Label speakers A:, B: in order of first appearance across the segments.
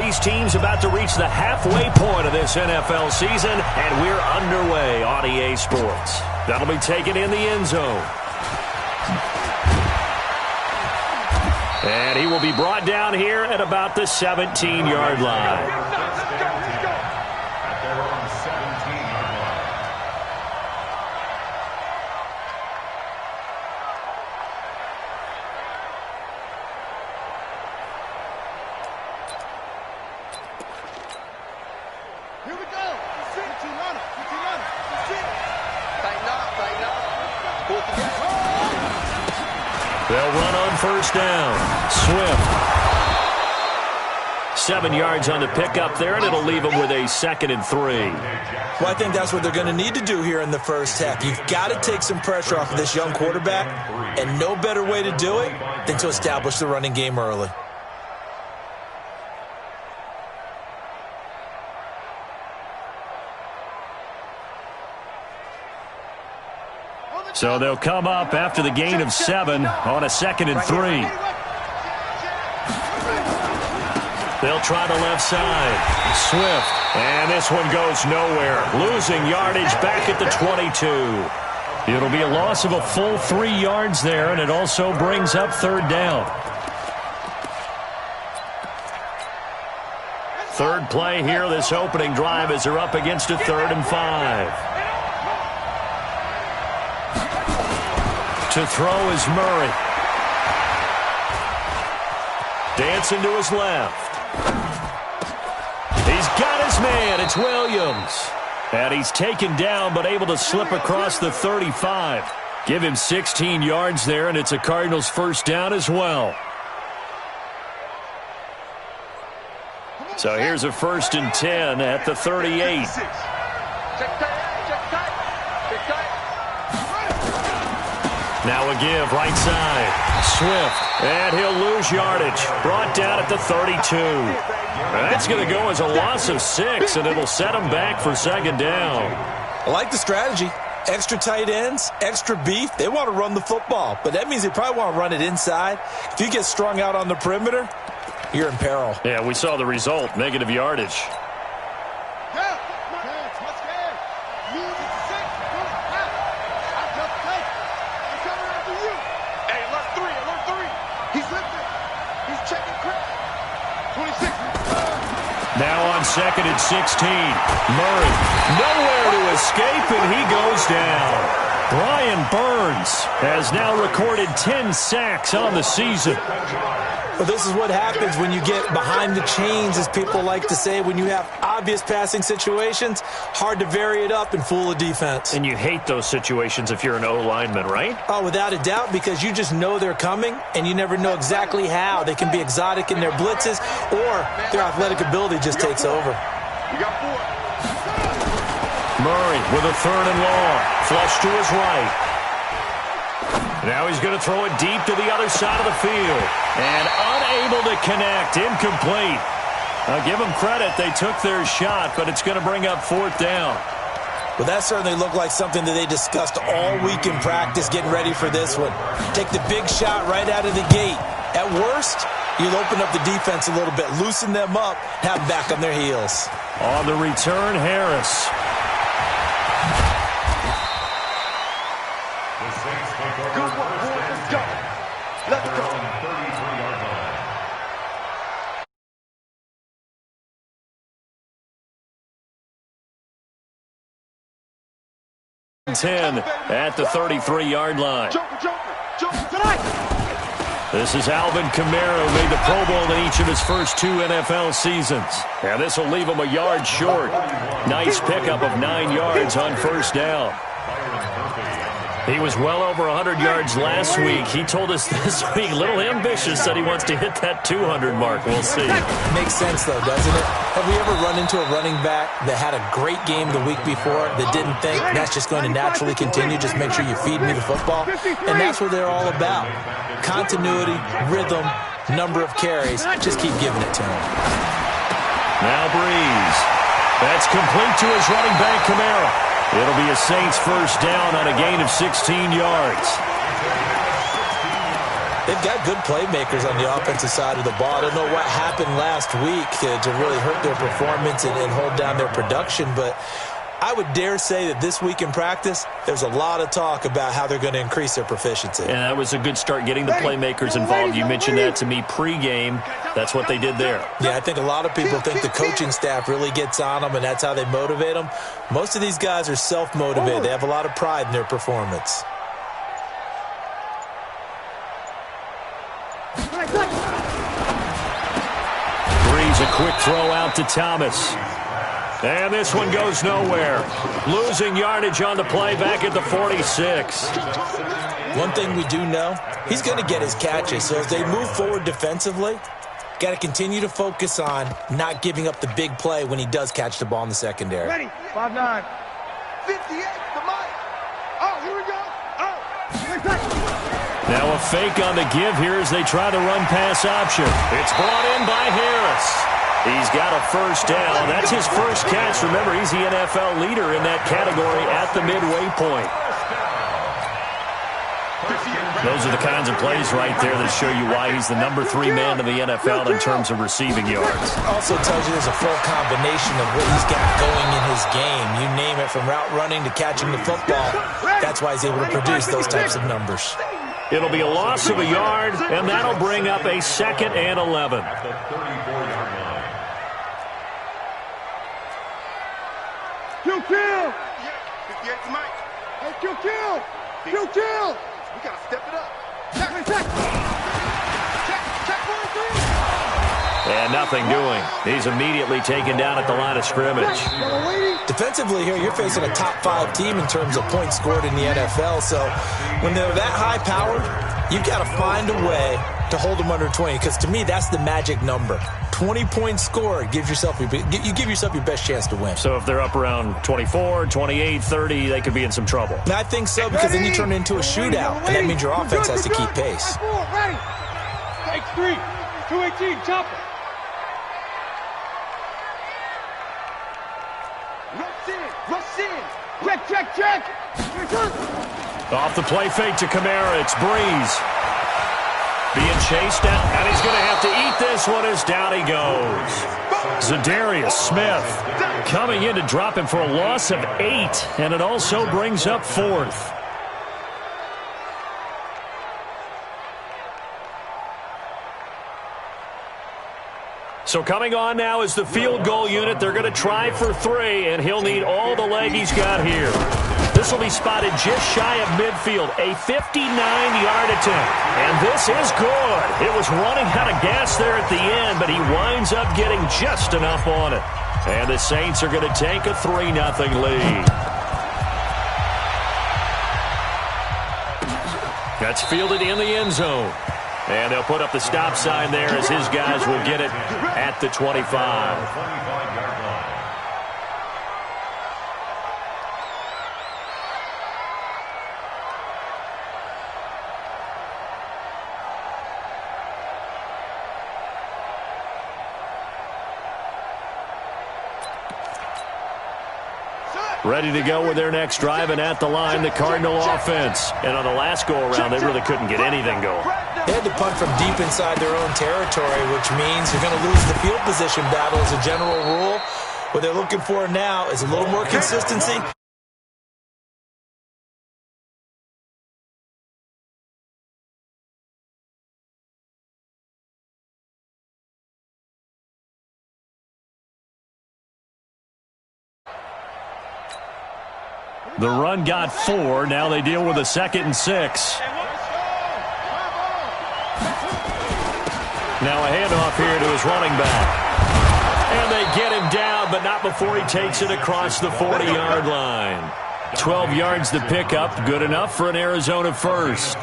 A: these teams about to reach the halfway point of this NFL season, and we're underway on EA Sports. That'll be taken in the end zone. And he will be brought down here at about the 17-yard line. They'll run on first down. Swift. 7 yards on the pickup there, and it'll leave them with a 2nd and 3.
B: Well, I think that's what they're going to need to do here in the first half. You've got to take some pressure off of this young quarterback, and no better way to do it than to establish the running game early.
A: So they'll come up after the gain of 7 on a 2nd and 3. They'll try the left side. Swift. And this one goes nowhere. Losing yardage back at the 22. It'll be a loss of a full 3 yards there, and it also brings up 3rd down. 3rd play here, this opening drive, as they're up against a 3rd and 5. To throw is Murray. Dancing to his left. He's got his man. It's Williams. And he's taken down but able to slip across the 35. Give him 16 yards there, and it's a Cardinals first down as well. So here's a 1st and 10 at the 38. Now a give, right side. Swift, and he'll lose yardage. Brought down at the 32. That's going to go as a loss of 6, and it'll set him back for 2nd down.
B: I like the strategy. Extra tight ends, extra beef. They want to run the football, but that means they probably want to run it inside. If you get strung out on the perimeter, you're in peril.
A: Yeah, we saw the result, negative yardage. Now on 2nd and 16. Murray, nowhere to escape, and he goes down. Brian Burns has now recorded 10 sacks on the season.
B: Well, this is what happens when you get behind the chains, as people like to say. When you have obvious passing situations, hard to vary it up and fool a defense.
A: And you hate those situations if you're an O-lineman, right?
B: Oh, without a doubt, because you just know they're coming, and you never know exactly how. They can be exotic in their blitzes, or their athletic ability just takes over.
A: Murray with a 3rd and long. Flush to his right. Now he's going to throw it deep to the other side of the field. And unable to connect. Incomplete. I'll give them credit. They took their shot, but it's going to bring up 4th down.
B: Well, that certainly looked like something that they discussed all week in practice, getting ready for this one. Take the big shot right out of the gate. At worst, you'll open up the defense a little bit, loosen them up, have them back on their heels.
A: On the return, Harris.
C: Let's go.
A: 10 at the 33-yard line. This is Alvin Kamara, who made the Pro Bowl in each of his first 2 NFL seasons. And this will leave him a yard short. Nice pickup of 9 yards on first down. He was well over 100 yards last week. He told us this week, a little ambitious, that he wants to hit that 200 mark. We'll see.
B: Makes sense, though, doesn't it? Have we ever run into a running back that had a great game the week before that didn't think that's just going to naturally continue? Just make sure you feed me the football. And that's what they're all about. Continuity, rhythm, number of carries. Just keep giving it to him.
A: Now Breeze. That's complete to his running back, Kamara. It'll be a Saints first down on a gain of 16 yards.
B: They've got good playmakers on the offensive side of the ball. I don't know what happened last week to really hurt their performance and hold down their production, but I would dare say that this week in practice, there's a lot of talk about how they're going to increase their proficiency.
A: And that was a good start, getting the playmakers involved. You mentioned that to me pregame. That's what they did there.
B: Yeah, I think a lot of people think the coaching staff really gets on them, and that's how they motivate them. Most of these guys are self-motivated. They have a lot of pride in their performance.
A: Breeze, a quick throw out to Thomas. And this one goes nowhere. Losing yardage on the play back at the 46.
B: One thing we do know, he's going to get his catches. So as they move forward defensively, got to continue to focus on not giving up the big play when he does catch the ball in the secondary.
C: Ready. 5'9". 58 to Mike. Oh, here we go. Oh.
A: Now a fake on the give here as they try the run-pass option. It's brought in by Harris. He's got a first down. That's his first catch. Remember, he's the NFL leader in that category at the midway point. Those are the kinds of plays right there that show you why he's the number 3 man in the NFL in terms of receiving yards.
B: Also tells you there's a full combination of what he's got going in his game. You name it, from route running to catching the football. That's why he's able to produce those types of numbers.
A: It'll be a loss of a yard, and that'll bring up a 2nd and 11.
C: Kill. 58 to Mike. Hey, kill. Kill. We got to step it up. Check 1-3.
A: And nothing doing. He's immediately taken down at the line of scrimmage.
B: Defensively here, you're facing a top 5 team in terms of points scored in the NFL. So when they're that high-powered, you've got to find a way to hold them under 20. Because to me, that's the magic number. 20 points scored, you give yourself your best chance to win.
A: So if they're up around 24, 28, 30, they could be in some trouble.
B: And I think so, because then you turn it into a shootout, and that means your offense has to keep pace.
C: Ready. Take 3. 218, chopper. Rush in. Check.
A: Off the play fake to Kamara, it's Breeze. Being chased down, and he's going to have to eat this one as down he goes. Zadarius Smith coming in to drop him for a loss of 8, and it also brings up 4th. So coming on now is the field goal unit. They're going to try for 3, and he'll need all the leg he's got here. This will be spotted just shy of midfield, a 59-yard attempt. And this is good. It was running out of gas there at the end, but he winds up getting just enough on it. And the Saints are going to take a 3-0 lead. That's fielded in the end zone. And they'll put up the stop sign there as his guys will get it at the 25. Ready to go with their next drive, and at the line, the Cardinal offense. And on the last go-around, they really couldn't get anything going.
B: They had to punt from deep inside their own territory, which means they're going to lose the field position battle as a general rule. What they're looking for now is a little more consistency.
A: The run got 4. Now they deal with a 2nd and 6. Now a handoff here to his running back. And they get him down, but not before he takes it across the 40-yard line. 12 yards to pick up. Good enough for an Arizona first.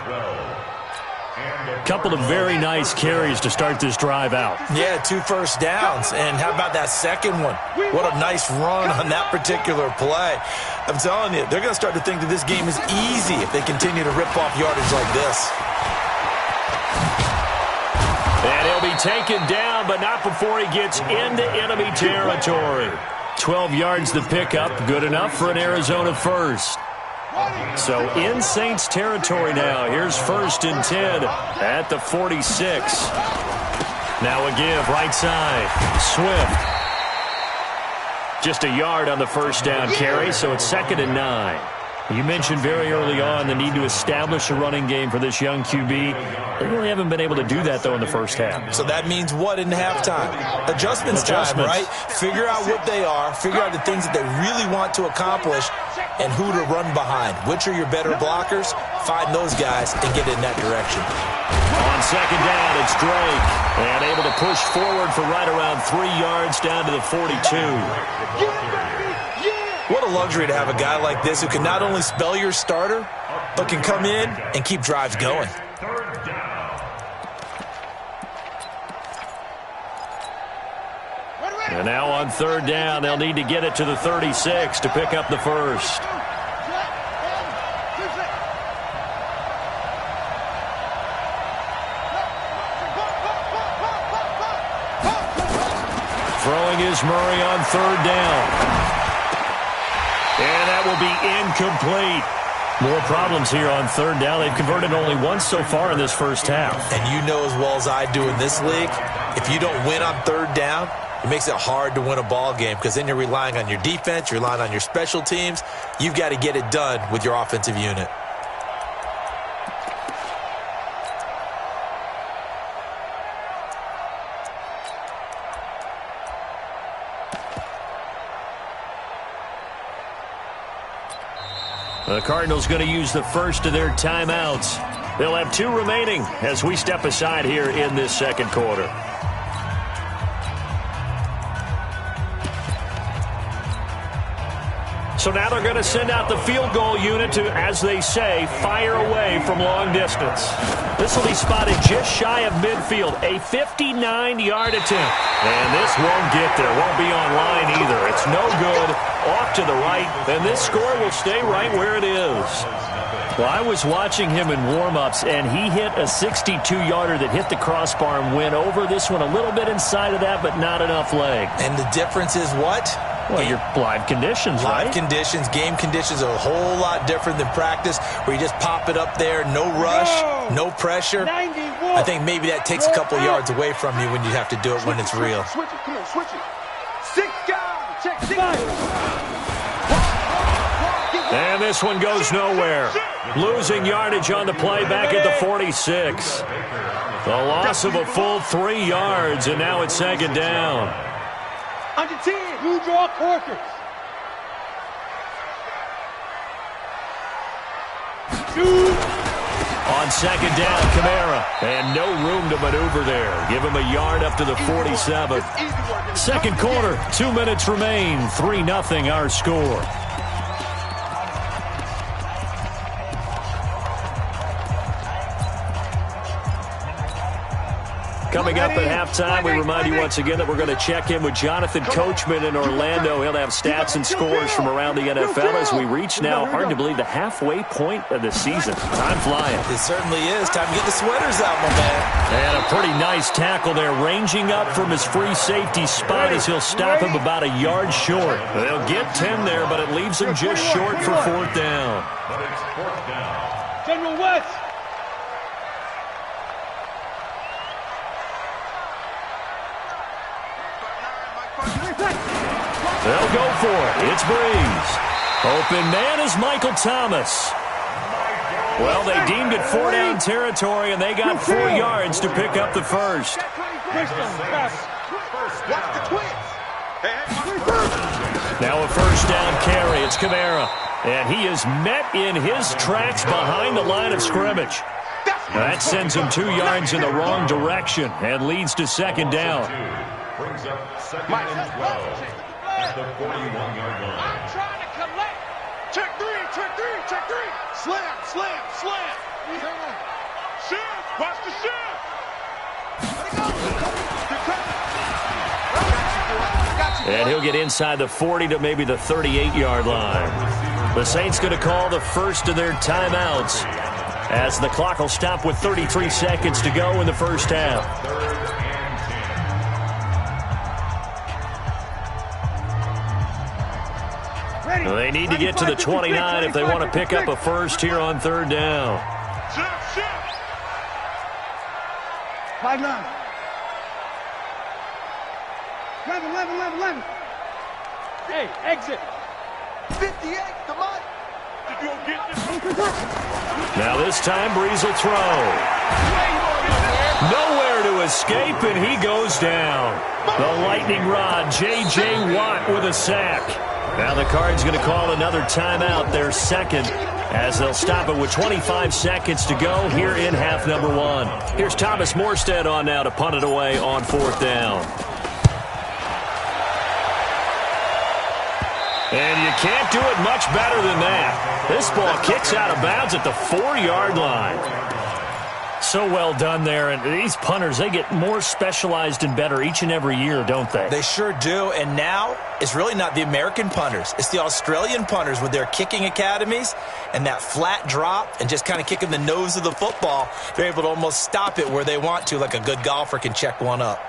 A: Couple of very nice carries to start this drive out.
B: Yeah, 2 first downs. And how about that second one? What a nice run on that particular play. I'm telling you, they're going to start to think that this game is easy if they continue to rip off yardage like this.
A: And he'll be taken down, but not before he gets into enemy territory. 12 yards to pick up. Good enough for an Arizona first. So in Saints territory now. Here's 1st and 10 at the 46. Now a give right side. Swift. Just a yard on the first down carry, so it's 2nd and 9. You mentioned very early on the need to establish a running game for this young QB. They really haven't been able to do that, though, in the first half.
B: So that means what in halftime? Adjustments time, right? Figure out what they are, figure out the things that they really want to accomplish, and who to run behind. Which are your better blockers? Find those guys and get in that direction.
A: On 2nd down, it's Drake. And able to push forward for right around 3 yards down to the 42.
B: What a luxury to have a guy like this who can not only spell your starter, but can come in and keep drives going.
A: And now on 3rd down, they'll need to get it to the 36 to pick up the first. Throwing is Murray on 3rd down. And that will be incomplete. More problems here on 3rd down. They've converted only once so far in this first half.
B: And you know as well as I do in this league, if you don't win on 3rd down, it makes it hard to win a ball game because then you're relying on your defense, you're relying on your special teams. You've got to get it done with your offensive unit.
A: The Cardinals going to use the first of their timeouts. They'll have 2 remaining as we step aside here in this second quarter. So now they're going to send out the field goal unit to, as they say, fire away from long distance. This will be spotted just shy of midfield, a 59-yard attempt. And this won't get there, won't be on line either. It's no good, off to the right, and this score will stay right where it is. Well, I was watching him in warm-ups, and he hit a 62-yarder that hit the crossbar and went over. This one a little bit inside of that, but not enough leg.
B: And the difference is what?
A: Well, your live conditions, right?
B: Live conditions, game conditions are a whole lot different than practice where you just pop it up there, no rush, no pressure. I think maybe that takes a couple yards away from you when you have to do it when it's real.
C: Switch it, come on, switch it. 6 guys, check 6.
A: And this one goes nowhere. Losing yardage on the play back at the 46. The loss of a full 3 yards, and now it's 2nd down.
C: Under 10, who draw corkers?
A: On 2nd down, Kamara. And no room to maneuver there. Give him a yard up to the 47. Second quarter, 2 minutes remain. 3-0 our score. Coming up at halftime, we remind you once again that we're going to check in with Jonathan Coachman in Orlando. He'll have stats and scores from around the NFL as we reach now, hard to believe, the halfway point of the season. Time flying.
B: It certainly is. Time to get the sweaters out, my man.
A: And a pretty nice tackle there, ranging up from his free safety spot as he'll stop him about a yard short. They'll get 10 there, but it leaves him just short for 4th down.
C: General West.
A: They'll go for it. It's Breeze. Open man is Michael Thomas. Well, they deemed it 4-down territory, and they got 4 yards to pick up the first. Now a 1st down carry. It's Kamara. And he is met in his tracks behind the line of scrimmage. That sends him 2 yards in the wrong direction and leads to 2nd down.
D: Brings up 2nd and 12 at the 41-yard line.
C: I'm trying to collect. Check 3, check 3, check 3. Slam, slam, slam. Shift, watch the shift.
A: And he'll get inside the 40 to maybe the 38-yard line. The Saints going to call the first of their timeouts as the clock will stop with 33 seconds to go in the first half. They need to get to the 29 if they want to pick up a first here on third down.
C: 5 9. 11. Hey, exit. 58, come on.
A: Now this time Breeze will throw. Nowhere to escape, and he goes down. The lightning rod, J.J. Watt with a sack. Now the Cards going to call another timeout, their second, as they'll stop it with 25 seconds to go here in half number 1. Here's Thomas Morstead on now to punt it away on fourth down. And you can't do it much better than that. This ball kicks out of bounds at the 4-yard line. So well done there. And these punters, they get more specialized and better each and every year, don't they?
B: They sure do. And now it's really not the American punters. It's the Australian punters with their kicking academies and that flat drop and just kind of kicking the nose of the football. They're able to almost stop it where they want to, like a good golfer can check one up.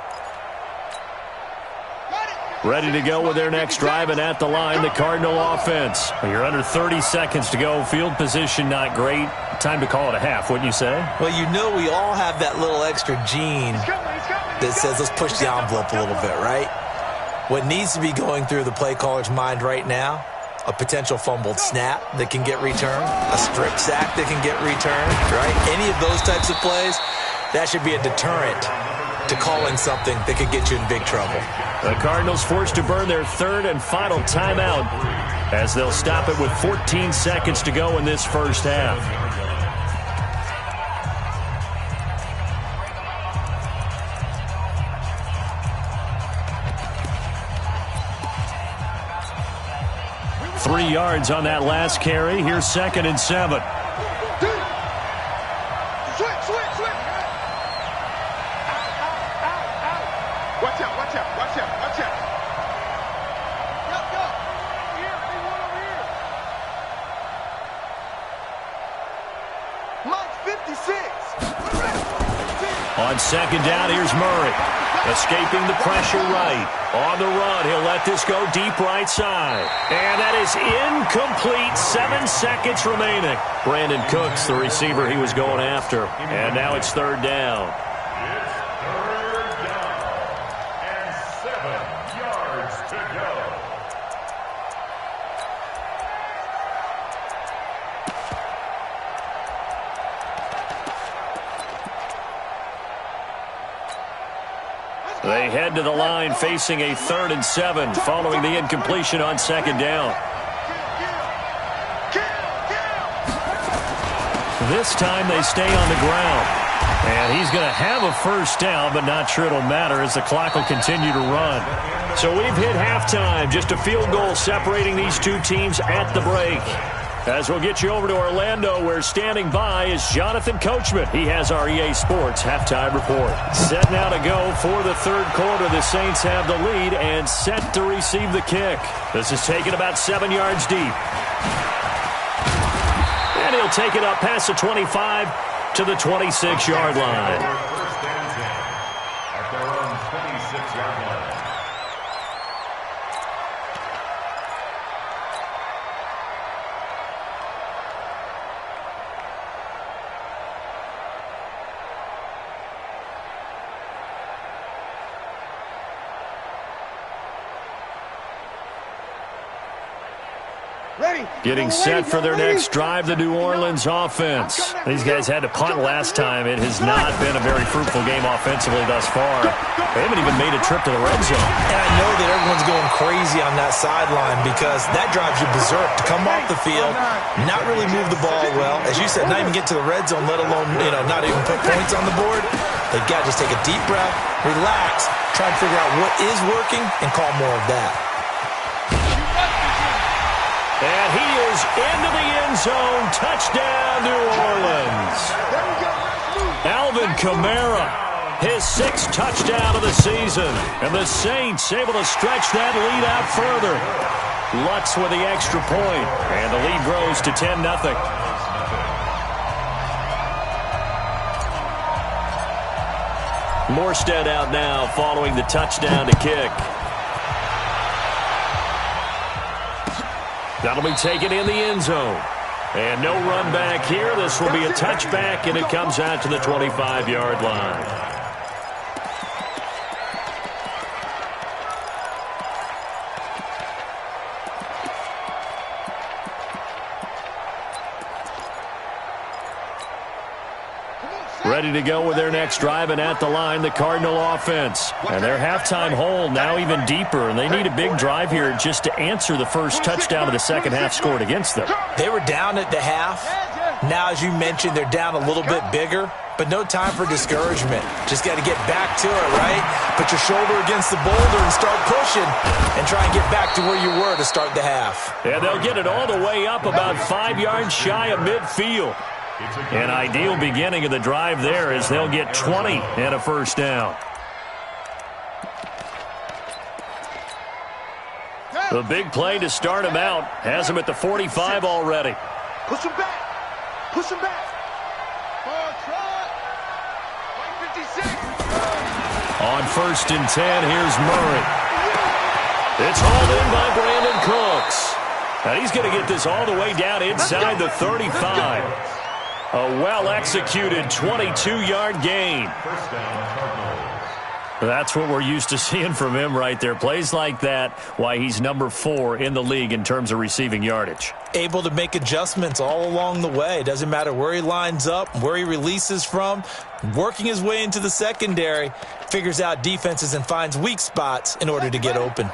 A: Ready to go with their next drive, and at the line, the Cardinal offense. You're under 30 seconds to go. Field position not great. Time to call it a half, wouldn't you say?
B: Well, you know we all have that little extra gene that says let's push the envelope a little bit, right? What needs to be going through the play caller's mind right now, a potential fumbled snap that can get returned, a strip sack that can get returned, right? Any of those types of plays, that should be a deterrent to calling something that could get you in big trouble.
A: The Cardinals forced to burn their third and final timeout as they'll stop it with 14 seconds to go in this first half. Three yards on that last carry. Here's 2nd and 7. On 2nd down, here's Murray. Escaping the pressure right. On the run, he'll let this go deep right side. And that is incomplete. 7 seconds remaining. Brandon Cooks, the receiver he was going after. And now it's 3rd down.
D: It's 3rd down and 7 yards to go.
A: They head to the line facing a 3rd and 7 following the incompletion on 2nd down. This time they stay on the ground. And he's going to have a first down, but not sure it'll matter as the clock will continue to run. So we've hit halftime. Just a field goal separating these two teams at the break. As we'll get you over to Orlando, where standing by is Jonathan Coachman. He has our EA Sports halftime report. Set now to go for the 3rd quarter. The Saints have the lead and set to receive the kick. This is taken about 7 yards deep. And he'll take it up past the 25 to the 26-yard line.
D: First and 10 at their own 26-yard line.
A: Getting set for their next drive, the New Orleans offense. These guys had to punt last time. It has not been a very fruitful game offensively thus far. They haven't even made a trip to the red zone.
B: And I know that everyone's going crazy on that sideline because that drives you berserk to come off the field, not really move the ball well. As you said, not even get to the red zone, let alone, not even put points on the board. They've got to just take a deep breath, relax, try to figure out what is working, and call more of that.
A: And he is into the end zone. Touchdown, New Orleans. Alvin Kamara, his 6th touchdown of the season. And the Saints able to stretch that lead out further. Lutz with the extra point. And the lead grows to 10-0. Morstead out now following the touchdown to kick. That'll be taken in the end zone. And no run back here. This will be a touchback, and it comes out to the 25-yard line. Ready to go with their next drive, and at the line, the Cardinal offense. And their halftime hole now even deeper, and they need a big drive here just to answer the first touchdown of the second half scored against them.
B: They were down at the half. Now, as you mentioned, they're down a little bit bigger, but no time for discouragement. Just got to get back to it, right? Put your shoulder against the boulder and start pushing and try and get back to where you were to start the half.
A: Yeah, they'll get it all the way up about 5 yards shy of midfield. An ideal beginning of the drive there as they'll get 20 and a first down. The big play to start him out has him at the 45 already.
C: Push him back. Push him back.
A: On 1st and 10, here's Murray. It's hauled in by Brandon Cooks. And he's going to get this all the way down inside the 35. A well-executed 22-yard gain. That's what we're used to seeing from him right there. Plays like that, why he's number 4 in the league in terms of receiving yardage.
B: Able to make adjustments all along the way. Doesn't matter where he lines up, where he releases from. Working his way into the secondary, figures out defenses and finds weak spots in order to get open.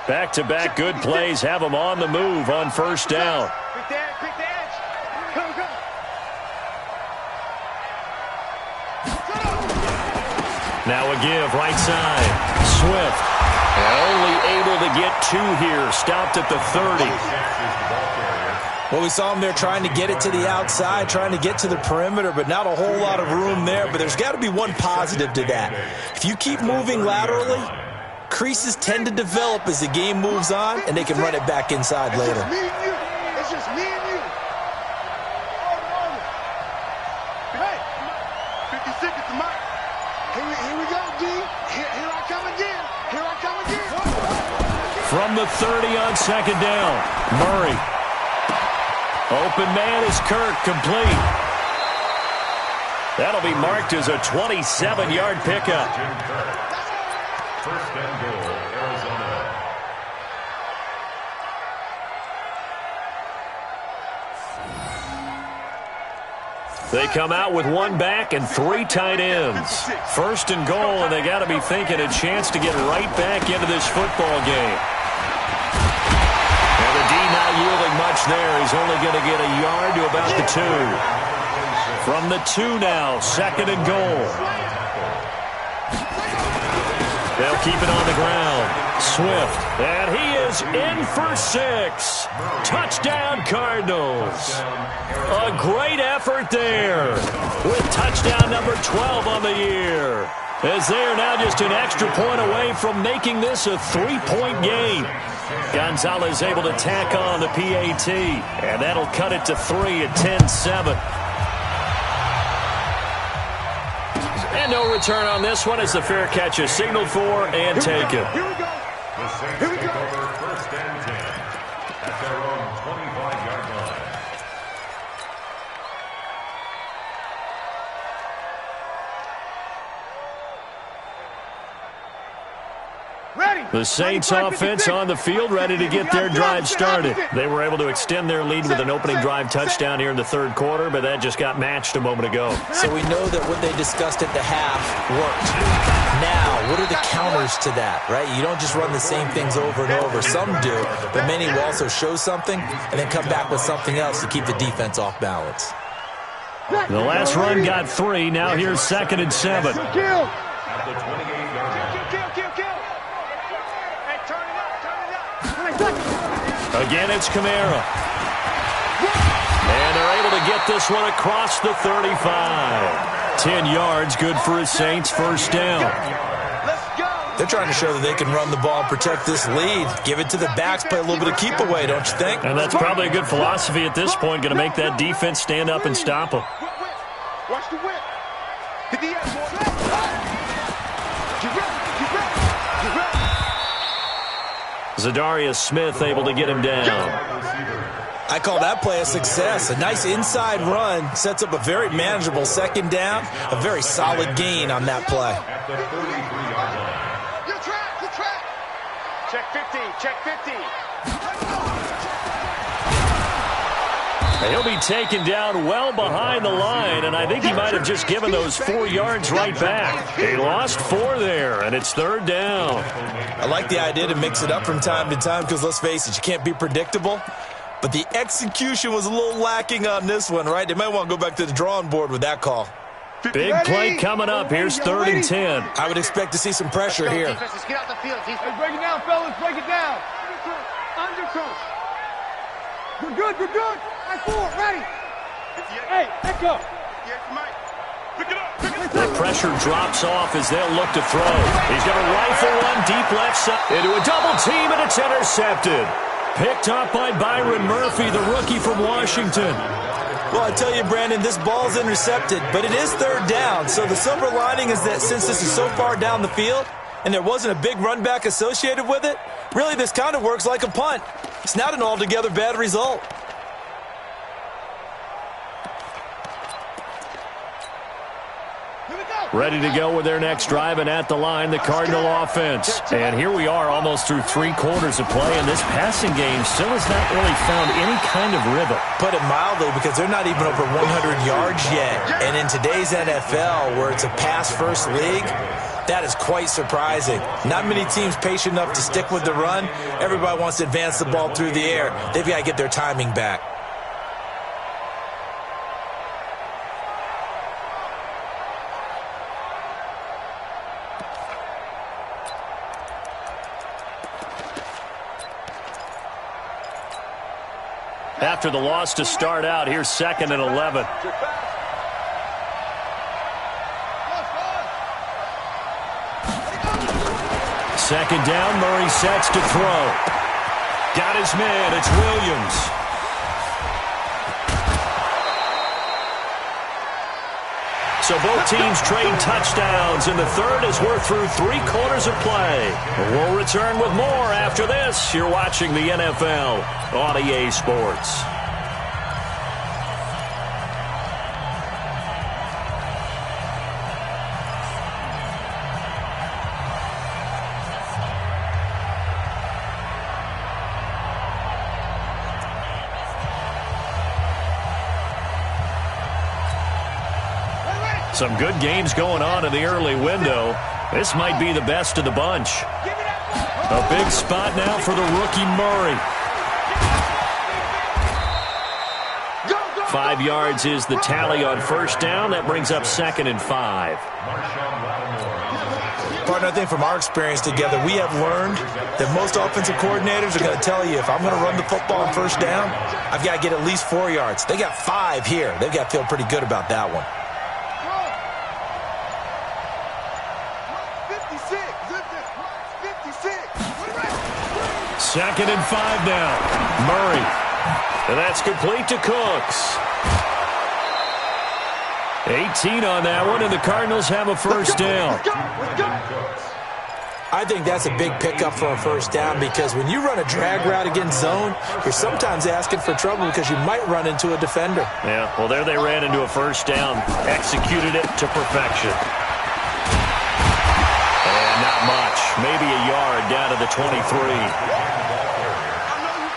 A: Back-to-back good plays have him on the move on first down. Now a give, right side. Swift. Only able to get 2 here. Stopped at the 30.
B: Well, we saw him there trying to get it to the outside, trying to get to the perimeter, but not a whole lot of room there. But there's got to be one positive to that. If you keep moving laterally, creases tend to develop as the game moves on, and they can run it back inside later.
C: It's just me and you. Hey, 50 seconds to Mike. Here we go, D. Here I come again. Here I come again.
A: From the 30 on second down, Murray. Open man is Kirk, complete. That'll be marked as a 27-yard pickup.
D: First and goal, Arizona.
A: They come out with 1 back and 3 tight ends. First and goal, and they got to be thinking a chance to get right back into this football game. And the D not yielding much there. He's only going to get a yard to about the 2. From the 2 now, second and goal. They'll keep it on the ground. Swift, and he is in for 6. Touchdown, Cardinals. A great effort there with touchdown number 12 on the year, as they are now just an extra point away from making this a 3-point game. Gonzalez able to tack on the PAT, and that'll cut it to 3 at 10-7. And no return on this one as the fair catch is signaled for and taken.
C: Here we go.
D: The Saints take over 1st and 10 at their own 25-yard line.
A: The Saints offense on the field ready to get their drive started. They were able to extend their lead with an opening drive touchdown here in the 3rd quarter, but that just got matched a moment ago.
B: So we know that what they discussed at the half worked. Now, what are the counters to that, right? You don't just run the same things over and over. Some do, but many will also show something and then come back with something else to keep the defense off balance.
A: The last run got 3. Now here's 2nd and 7.
C: Kill.
D: At the 28-yard line.
A: Again, it's Kamara. And they're able to get this one across the 35. 10 yards, good for his Saints' first down.
B: They're trying to show that they can run the ball and protect this lead. Give it to the backs, play a little bit of keep away, don't you think?
A: And that's probably a good philosophy at this point, going to make that defense stand up and stop them.
C: Watch the whip. Hit the air, boy. Get ready.
A: Zadarius Smith able to get him down.
B: I call that play a success. A nice inside run sets up a very manageable second down, a very solid gain on that play.
D: At the 33-yard line.
C: You track.
E: Check 50, check 50.
A: He'll be taken down well behind the line, and I think he might have just given those 4 yards right back. He lost 4 there, and it's 3rd down.
B: I like the idea to mix it up from time to time because, let's face it, you can't be predictable. But the execution was a little lacking on this one, right? They might want to go back to the drawing board with that call.
A: Big play coming up. Here's 3rd and 10.
B: I would expect to see some pressure here.
E: Defenses, get out the field.
C: Hey, break it down, fellas. Break it down. Undertow. We're good. High forward, ready. Hey, let go. Pick it up.
A: The pressure drops off as they'll look to throw. He's going to rifle one deep left side into a double team, and it's intercepted. Picked up by Byron Murphy, the rookie from Washington.
B: Well, I tell you, Brandon, this ball's intercepted, but it is 3rd down. So the silver lining is that since this is so far down the field and there wasn't a big run back associated with it, really this kind of works like a punt. It's not an altogether bad result.
A: Ready to go with their next drive, and at the line, the Cardinal offense. And here we are almost through 3 quarters of play, and this passing game still has not really found any kind of rhythm.
B: Put it mildly, because they're not even over 100 yards yet. And in today's NFL, where it's a pass-first league, that is quite surprising. Not many teams patient enough to stick with the run. Everybody wants to advance the ball through the air. They've got to get their timing back.
A: After the loss to start out, here's 2nd and 11. Second down, Murray sets to throw. Got his man, it's Williams. So both teams trade touchdowns, and the third as we're through 3 quarters of play. We'll return with more after this. You're watching the NFL on EA Sports. Some good games going on in the early window. This might be the best of the bunch. A big spot now for the rookie Murray. 5 yards is the tally on first down. That brings up 2nd and 5.
B: Partner, I think from our experience together, we have learned that most offensive coordinators are going to tell you, if I'm going to run the football on first down, I've got to get at least 4 yards. They got 5 here. They've got to feel pretty good about that one.
A: 2nd and 5 now. Murray. And that's complete to Cooks. 18 on that one, and the Cardinals have a first down.
B: I think that's a big pickup for a first down, because when you run a drag route against zone, you're sometimes asking for trouble because you might run into a defender.
A: Yeah, well, there they ran into a first down. Executed it to perfection. And not much. Maybe a yard down to the 23.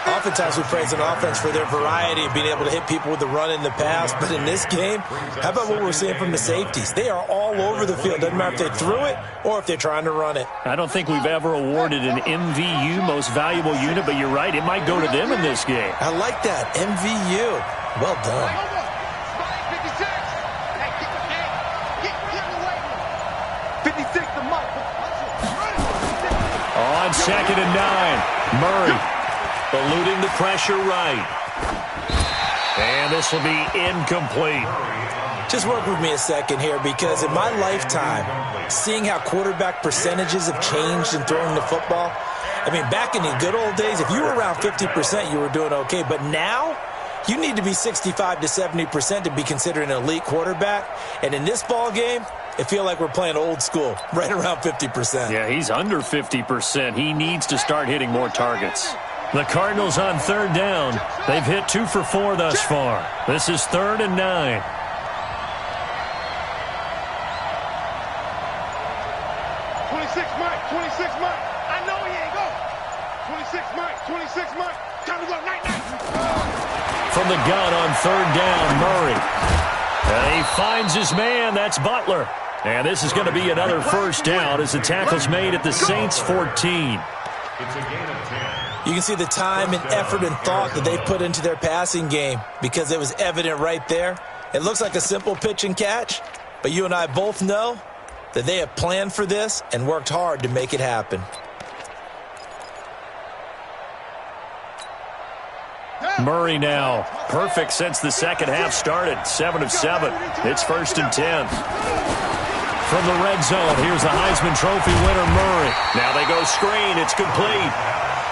B: Oftentimes we praise an offense for their variety of being able to hit people with the run and the pass, but in this game, how about what we're seeing from the safeties? They are all over the field. Doesn't matter if they threw it or if they're trying to run it.
A: I don't think we've ever awarded an MVU, most valuable unit, but you're right, it might go to them in this game.
B: I like that, MVU. Well done.
C: 56 to Mike.
A: On 2nd and 9, Murray eluding the pressure right. And this will be incomplete.
B: Just work with me a second here, because in my lifetime, seeing how quarterback percentages have changed in throwing the football, I mean, back in the good old days, if you were around 50%, you were doing okay. But now, you need to be 65 to 70% to be considered an elite quarterback. And in this ball game, It feels like we're playing old school, right around 50%.
A: Yeah, he's under 50%. He needs to start hitting more targets. The Cardinals on third down. They've hit 2 for 4 thus far. This is 3rd and 9.
C: I know he ain't go. 26 Mike. Time to go. Night.
A: From the gun on third down, Murray. And he finds his man. That's Butler. And this is going to be another first down as the tackle's made at the Saints 14.
D: It's a gain of 10.
B: You can see the time and effort and thought that they put into their passing game because it was evident right there. It looks like a simple pitch and catch, but you and I both know that they have planned for this and worked hard to make it happen.
A: Murray now. Perfect since the second half started. 7 of 7. It's 1st and 10. From the red zone, here's the Heisman Trophy winner, Murray. Now they go screen. It's complete.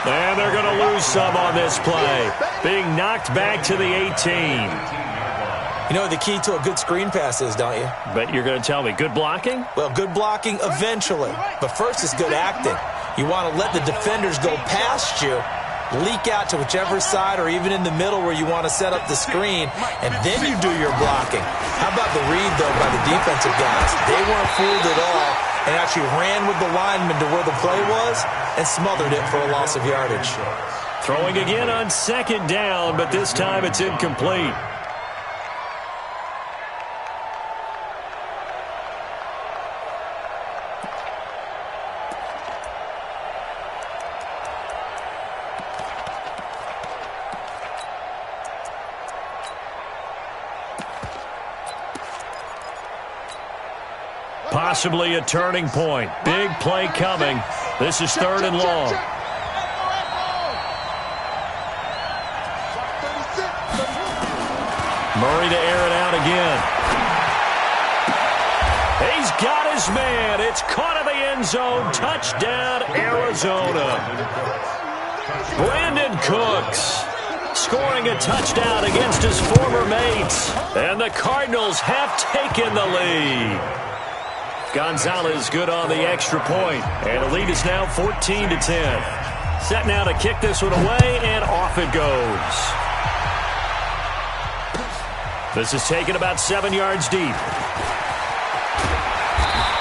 A: And they're going to lose some on this play. Being knocked back to the 18.
B: You know what the key to a good screen pass is, don't you?
A: But you're going to tell me, good blocking?
B: Well, good blocking eventually. But first is good acting. You want to let the defenders go past you, leak out to whichever side or even in the middle where you want to set up the screen, and then you do your blocking. How about the read, though, by the defensive guys? They weren't fooled at all and actually ran with the lineman to where the play was and smothered it for a loss of yardage.
A: Throwing again on second down, but this time it's incomplete. Possibly a turning point. Big play coming. This is 3rd and long. Murray to air it out again. He's got his man. It's caught in the end zone. Touchdown, Arizona. Brandon Cooks scoring a touchdown against his former mates. And the Cardinals have taken the lead. Gonzalez good on the extra point. And the lead is now 14-10. Set now to kick this one away, and off it goes. This is taken about 7 yards deep.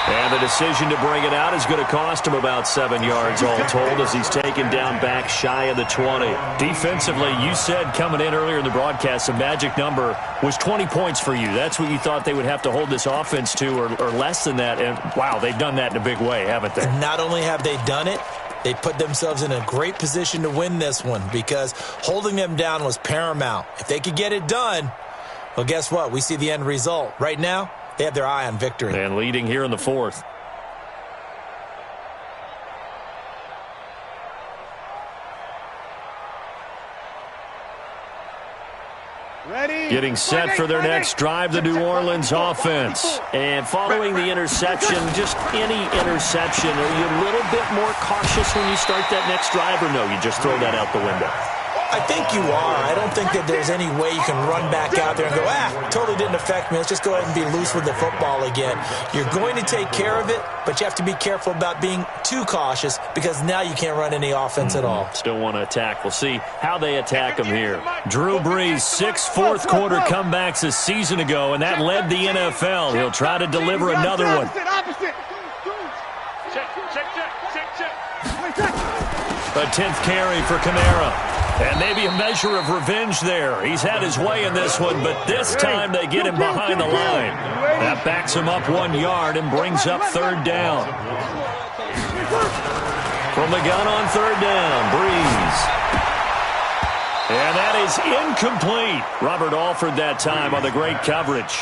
A: And the decision to bring it out is going to cost him about 7 yards all told as he's taken down back shy of the 20. Defensively, you said coming in earlier in the broadcast, the magic number was 20 points for you. That's what you thought they would have to hold this offense to or less than that. And, wow, they've done that in a big way, haven't they?
B: And not only have they done it, they put themselves in a great position to win this one because holding them down was paramount. If they could get it done, well, guess what? We see the end result. Right now, they have their eye on victory.
A: And leading here in the 4th.
C: Ready?
A: Getting set for their next drive, the New Orleans offense. And following the interception, just any interception, are you a little bit more cautious when you start that next drive, or no, you just throw that out the window?
B: I think you are. I don't think that there's any way you can run back out there and go, totally didn't affect me. Let's just go ahead and be loose with the football again. You're going to take care of it, but you have to be careful about being too cautious because now you can't run any offense at all.
A: Still want to attack. We'll see how they attack them here. Drew Brees, 6 fourth-quarter comebacks a season ago, and that led the NFL. He'll try to deliver another one. A 10th carry for Kamara. And maybe a measure of revenge there. He's had his way in this one, but this time they get him behind the line. That backs him up 1 yard and brings up 3rd down. From the gun on 3rd down, Brees. And that is incomplete. Robert Alford that time on the great coverage.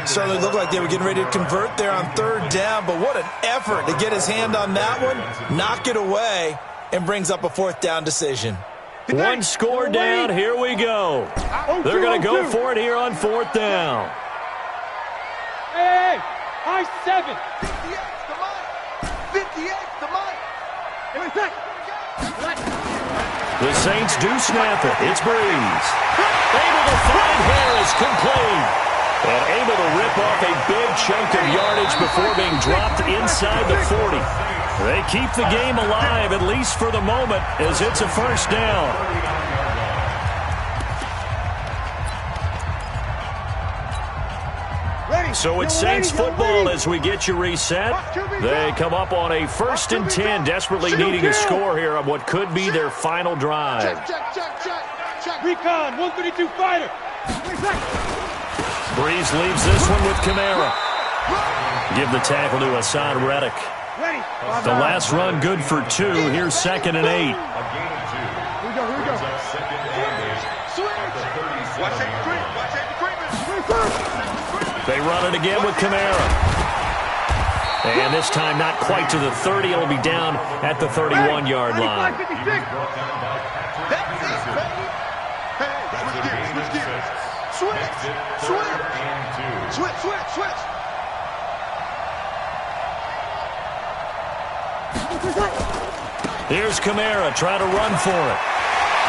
B: Certainly looked like they were getting ready to convert there on 3rd down, but what an effort to get his hand on that one, knock it away, and brings up a 4th down decision.
A: One score down. Here we go. They're going to go for it here on 4th down.
C: Hey, I-7. 58, come on. 58, come on.
A: The Saints do snap it. It's Brees. Able to find Harris, complete. And able to rip off a big chunk of yardage before being dropped inside the 40. They keep the game alive, at least for the moment, as it's a first down. So it's Saints football as we get you reset. They come up on a 1st and 10, desperately needing a score here on what could be their final drive.
C: Check. Recon, 132 fighter.
A: Breeze leaves this one with Kamara. Give the tackle to Hassan Reddick. The last run good for 2. Here's 2nd and 8.
C: Here we go.
E: Watch that
A: They run it again with Kamara. And this time not quite to the 30. It'll be down at the 31-yard line.
E: Switch.
A: Here's Kamara trying to run for it.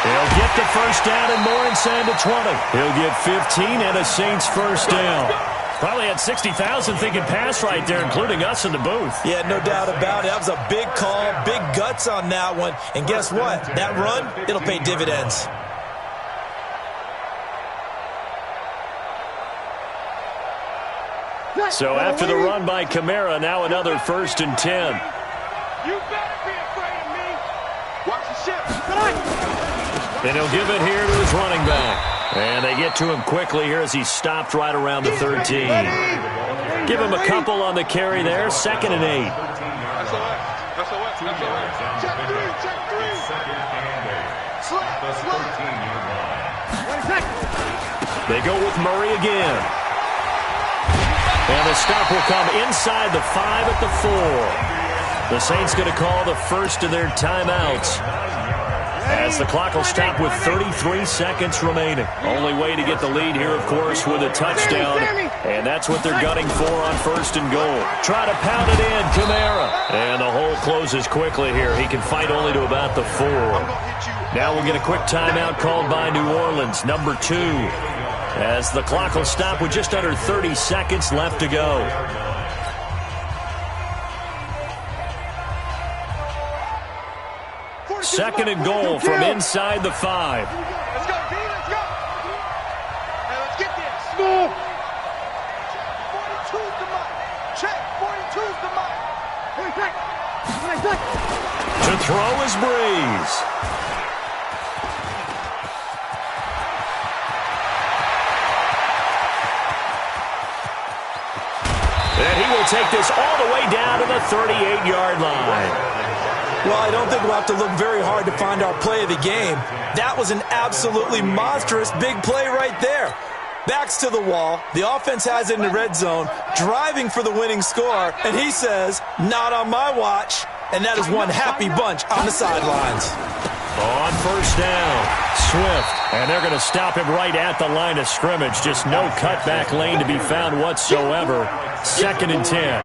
A: He'll get the first down and more inside the 20. He'll get 15 and a Saints first down. Probably had 60,000 thinking pass right there, including us in the booth.
B: Yeah, no doubt about it. That was a big call, big guts on that one. And guess what? That run, it'll pay dividends.
A: So after the run by Kamara, now another 1st and 10.
C: You better be afraid of me.
E: Watch the ship.
A: And he'll give it here to his running back. And they get to him quickly here as he's stopped right around the 13. Give him a couple on the carry there. 2nd and 8.
E: That's all right. Check three. Slap.
A: They go with Murray again. And the stop will come inside the 5 at the 4. The Saints going to call the first of their timeouts, as the clock will stop with 33 seconds remaining. Only way to get the lead here, of course, with a touchdown. And that's what they're gunning for on 1st and goal. Try to pound it in, Kamara. And the hole closes quickly here. He can fight only to about the 4. Now we'll get a quick timeout called by New Orleans, number 2. As the clock will stop with just under 30 seconds left to go. Second and goal from inside the 5.
E: Let's go, D. Let's go. Hey, let's get this. 42's the mark. Check. 42's the mark.
A: To throw is Breeze. And he will take this all the way down to the 38-yard line.
B: Well, I don't think we'll have to look very hard to find our play of the game. That was an absolutely monstrous big play right there. Backs to the wall. The offense has it in the red zone, driving for the winning score. And he says, not on my watch. And that is one happy bunch on the sidelines.
A: On 1st down, Swift. And they're going to stop him right at the line of scrimmage. Just no cutback lane to be found whatsoever. 2nd and 10.